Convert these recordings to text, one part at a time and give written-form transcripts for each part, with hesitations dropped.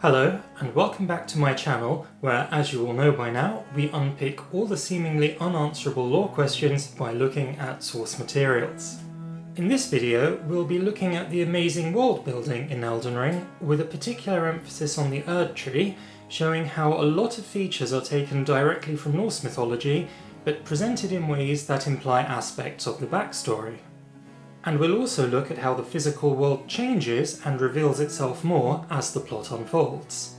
Hello, and welcome back to my channel, where, as you all know by now, we unpick all the seemingly unanswerable lore questions by looking at source materials. In this video, we'll be looking at the amazing world building in Elden Ring, with a particular emphasis on the Erdtree, showing how a lot of features are taken directly from Norse mythology, but presented in ways that imply aspects of the backstory. And we'll also look at how the physical world changes and reveals itself more as the plot unfolds.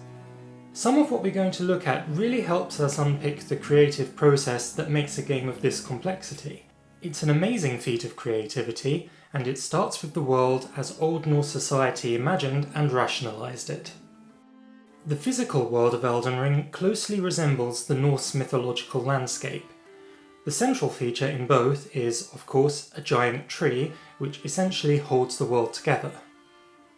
Some of what we're going to look at really helps us unpick the creative process that makes a game of this complexity. It's an amazing feat of creativity, and it starts with the world as Old Norse society imagined and rationalised it. The physical world of Elden Ring closely resembles the Norse mythological landscape. The central feature in both is, of course, a giant tree, which essentially holds the world together.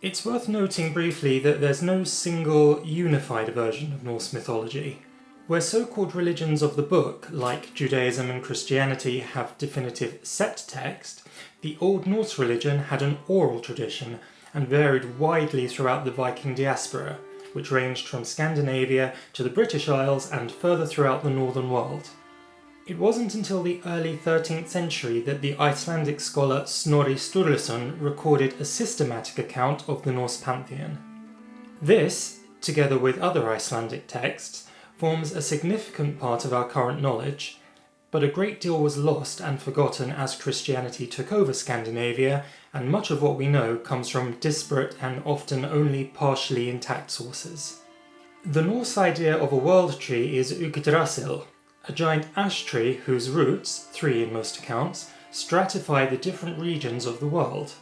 It's worth noting briefly that there's no single, unified version of Norse mythology. Where so-called religions of the book, like Judaism and Christianity, have definitive set text, the Old Norse religion had an oral tradition and varied widely throughout the Viking diaspora, which ranged from Scandinavia to the British Isles and further throughout the northern world. It wasn't until the early 13th century that the Icelandic scholar Snorri Sturluson recorded a systematic account of the Norse pantheon. This, together with other Icelandic texts, forms a significant part of our current knowledge, but a great deal was lost and forgotten as Christianity took over Scandinavia, and much of what we know comes from disparate and often only partially intact sources. The Norse idea of a world tree is Yggdrasil, a giant ash tree whose roots, 3 in most accounts, stratify the different regions of the world.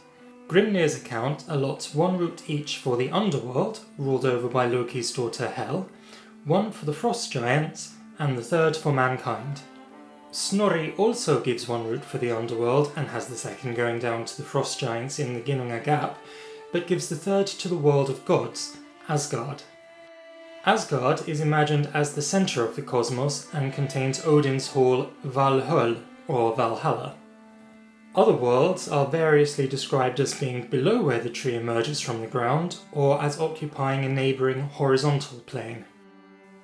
Grimnir's account allots 1 root each for the underworld, ruled over by Loki's daughter Hel, 1 for the frost giants, and the 3rd for mankind. Snorri also gives 1 root for the underworld and has the 2nd going down to the frost giants in the Ginnunga Gap, but gives the 3rd to the world of gods, Asgard. Asgard is imagined as the centre of the cosmos and contains Odin's hall Valhöll, or Valhalla. Other worlds are variously described as being below where the tree emerges from the ground, or as occupying a neighbouring horizontal plane.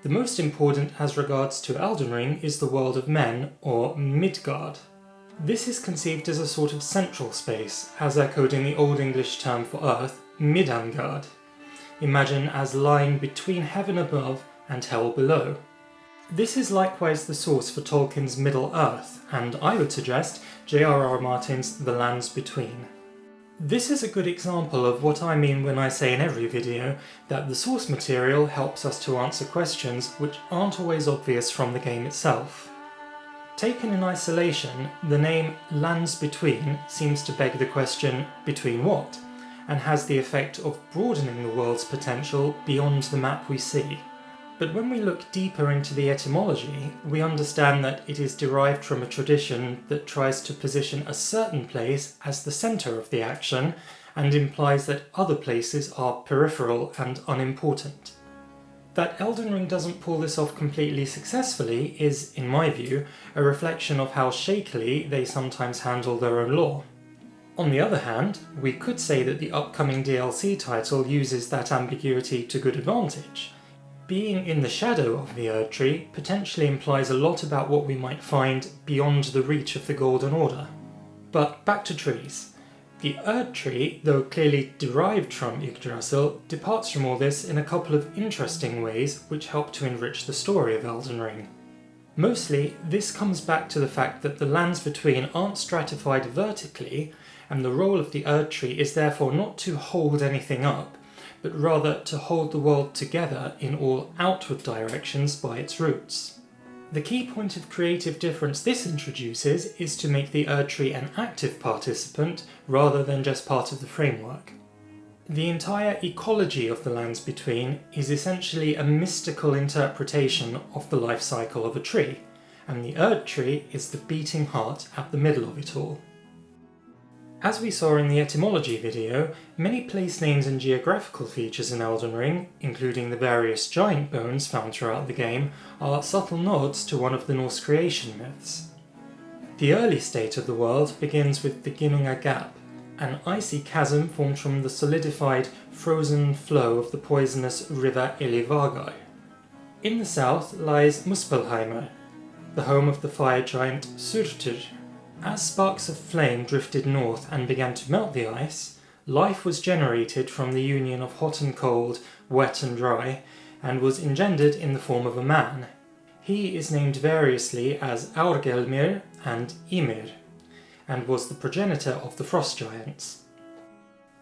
The most important as regards to Elden Ring is the world of men, or Midgard. This is conceived as a sort of central space, as echoed in the Old English term for Earth, Midangard. Imagine as lying between heaven above and hell below. This is likewise the source for Tolkien's Middle-earth, and I would suggest J.R.R. Martin's The Lands Between. This is a good example of what I mean when I say in every video that the source material helps us to answer questions which aren't always obvious from the game itself. Taken in isolation, the name Lands Between seems to beg the question, between what? And has the effect of broadening the world's potential beyond the map we see. But when we look deeper into the etymology, we understand that it is derived from a tradition that tries to position a certain place as the centre of the action, and implies that other places are peripheral and unimportant. That Elden Ring doesn't pull this off completely successfully is, in my view, a reflection of how shakily they sometimes handle their own lore. On the other hand, we could say that the upcoming DLC title uses that ambiguity to good advantage. Being in the shadow of the Erdtree potentially implies a lot about what we might find beyond the reach of the Golden Order. But back to trees. The Erdtree, though clearly derived from Yggdrasil, departs from all this in a couple of interesting ways which help to enrich the story of Elden Ring. Mostly, this comes back to the fact that the lands between aren't stratified vertically, and the role of the Erdtree is therefore not to hold anything up, but rather to hold the world together in all outward directions by its roots. The key point of creative difference this introduces is to make the Erdtree an active participant rather than just part of the framework. The entire ecology of the lands between is essentially a mystical interpretation of the life cycle of a tree, and the Erdtree is the beating heart at the middle of it all. As we saw in the etymology video, many place names and geographical features in Elden Ring, including the various giant bones found throughout the game, are subtle nods to one of the Norse creation myths. The early state of the world begins with the Ginnunga Gap, an icy chasm formed from the solidified frozen flow of the poisonous river Ilivagai. In the south lies Muspelheimer, the home of the fire giant Surtur. As sparks of flame drifted north and began to melt the ice, life was generated from the union of hot and cold, wet and dry, and was engendered in the form of a man. He is named variously as Aurgelmir and Ymir, and was the progenitor of the frost giants.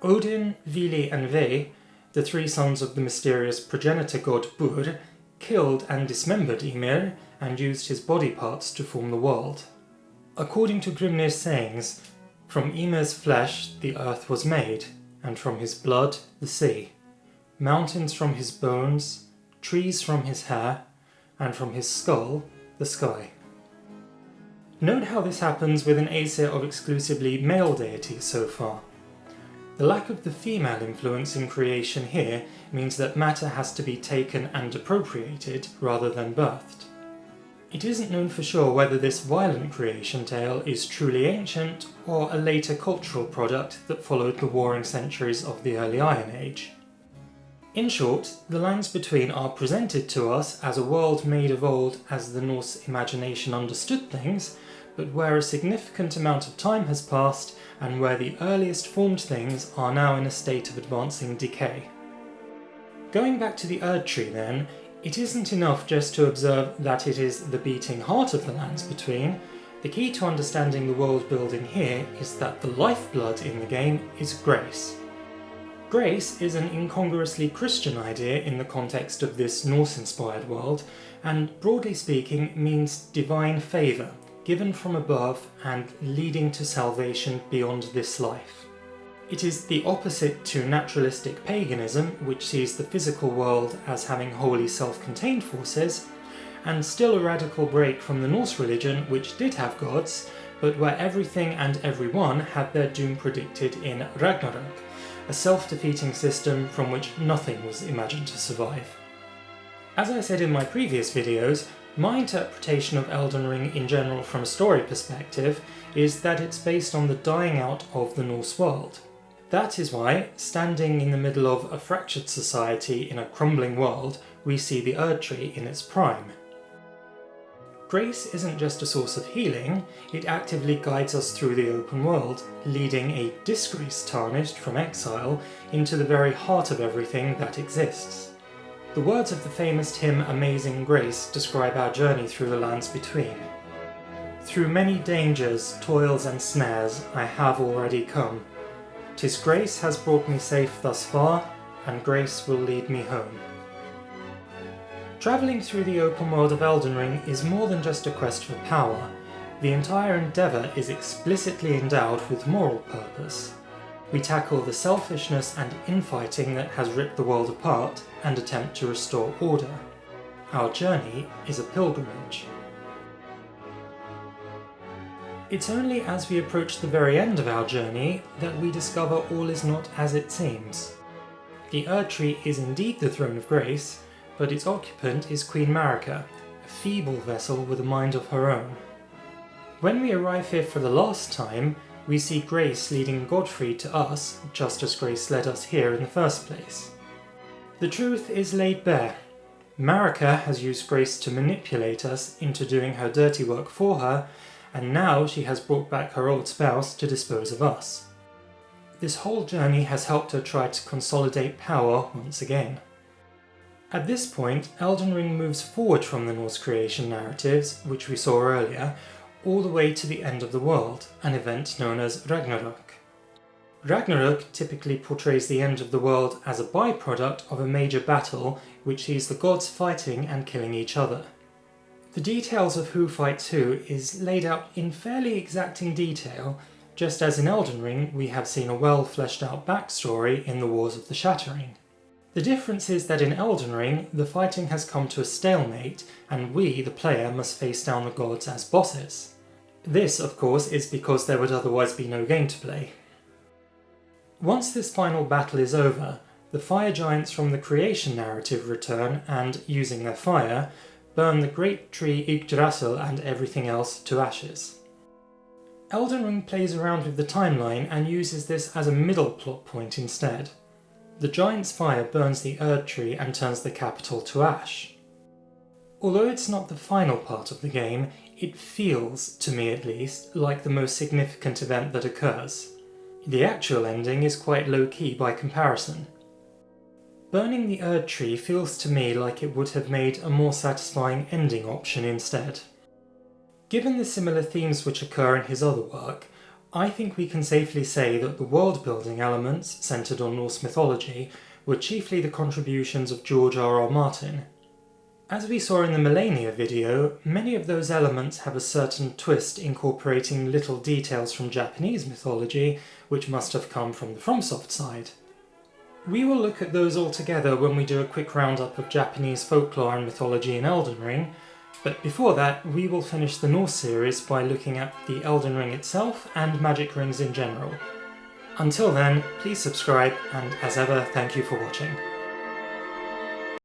Odin, Vili and Ve, the three sons of the mysterious progenitor god Bur, killed and dismembered Ymir and used his body parts to form the world. According to Grimnir's sayings, from Ymir's flesh the earth was made, and from his blood the sea, mountains from his bones, trees from his hair, and from his skull the sky. Note how this happens with an Aesir of exclusively male deities so far. The lack of the female influence in creation here means that matter has to be taken and appropriated rather than birthed. It isn't known for sure whether this violent creation tale is truly ancient or a later cultural product that followed the warring centuries of the early Iron Age. In short, the lands between are presented to us as a world made of old as the Norse imagination understood things, but where a significant amount of time has passed and where the earliest formed things are now in a state of advancing decay. Going back to the Erdtree then, it isn't enough just to observe that it is the beating heart of the lands between. The key to understanding the world building here is that the lifeblood in the game is grace. Grace is an incongruously Christian idea in the context of this Norse-inspired world, and broadly speaking means divine favour, given from above and leading to salvation beyond this life. It is the opposite to naturalistic paganism, which sees the physical world as having wholly self-contained forces, and still a radical break from the Norse religion, which did have gods, but where everything and everyone had their doom predicted in Ragnarok, a self-defeating system from which nothing was imagined to survive. As I said in my previous videos, my interpretation of Elden Ring in general from a story perspective is that it's based on the dying out of the Norse world. That is why, standing in the middle of a fractured society in a crumbling world, we see the Erdtree in its prime. Grace isn't just a source of healing, it actively guides us through the open world, leading a disgrace tarnished from exile into the very heart of everything that exists. The words of the famous hymn Amazing Grace describe our journey through the lands between. Through many dangers, toils and snares I have already come. 'Tis grace has brought me safe thus far, and grace will lead me home. Travelling through the open world of Elden Ring is more than just a quest for power. The entire endeavour is explicitly endowed with moral purpose. We tackle the selfishness and infighting that has ripped the world apart and attempt to restore order. Our journey is a pilgrimage. It's only as we approach the very end of our journey that we discover all is not as it seems. The Erdtree is indeed the throne of grace, but its occupant is Queen Marika, a feeble vessel with a mind of her own. When we arrive here for the last time, we see Grace leading Godfrey to us, just as Grace led us here in the first place. The truth is laid bare. Marika has used Grace to manipulate us into doing her dirty work for her, and now she has brought back her old spouse to dispose of us. This whole journey has helped her try to consolidate power once again. At this point, Elden Ring moves forward from the Norse creation narratives, which we saw earlier, all the way to the end of the world, an event known as Ragnarok. Ragnarok typically portrays the end of the world as a byproduct of a major battle which sees the gods fighting and killing each other. The details of who fights who is laid out in fairly exacting detail, just as in Elden Ring we have seen a well fleshed out backstory in the Wars of the Shattering. The difference is that in Elden Ring, the fighting has come to a stalemate, and we, the player, must face down the gods as bosses. This, of course, is because there would otherwise be no game to play. Once this final battle is over, the fire giants from the creation narrative return and, using their fire, burn the great tree Yggdrasil and everything else to ashes. Elden Ring plays around with the timeline and uses this as a middle plot point instead. The giant's fire burns the Erdtree and turns the capital to ash. Although it's not the final part of the game, it feels, to me at least, like the most significant event that occurs. The actual ending is quite low-key by comparison. Burning the Erdtree feels to me like it would have made a more satisfying ending option instead. Given the similar themes which occur in his other work, I think we can safely say that the world-building elements, centred on Norse mythology, were chiefly the contributions of George R.R. Martin. As we saw in the Millennia video, many of those elements have a certain twist incorporating little details from Japanese mythology, which must have come from the FromSoft side. We will look at those all together when we do a quick roundup of Japanese folklore and mythology in Elden Ring, but before that we will finish the Norse series by looking at the Elden Ring itself and magic rings in general. Until then, please subscribe, and as ever, thank you for watching.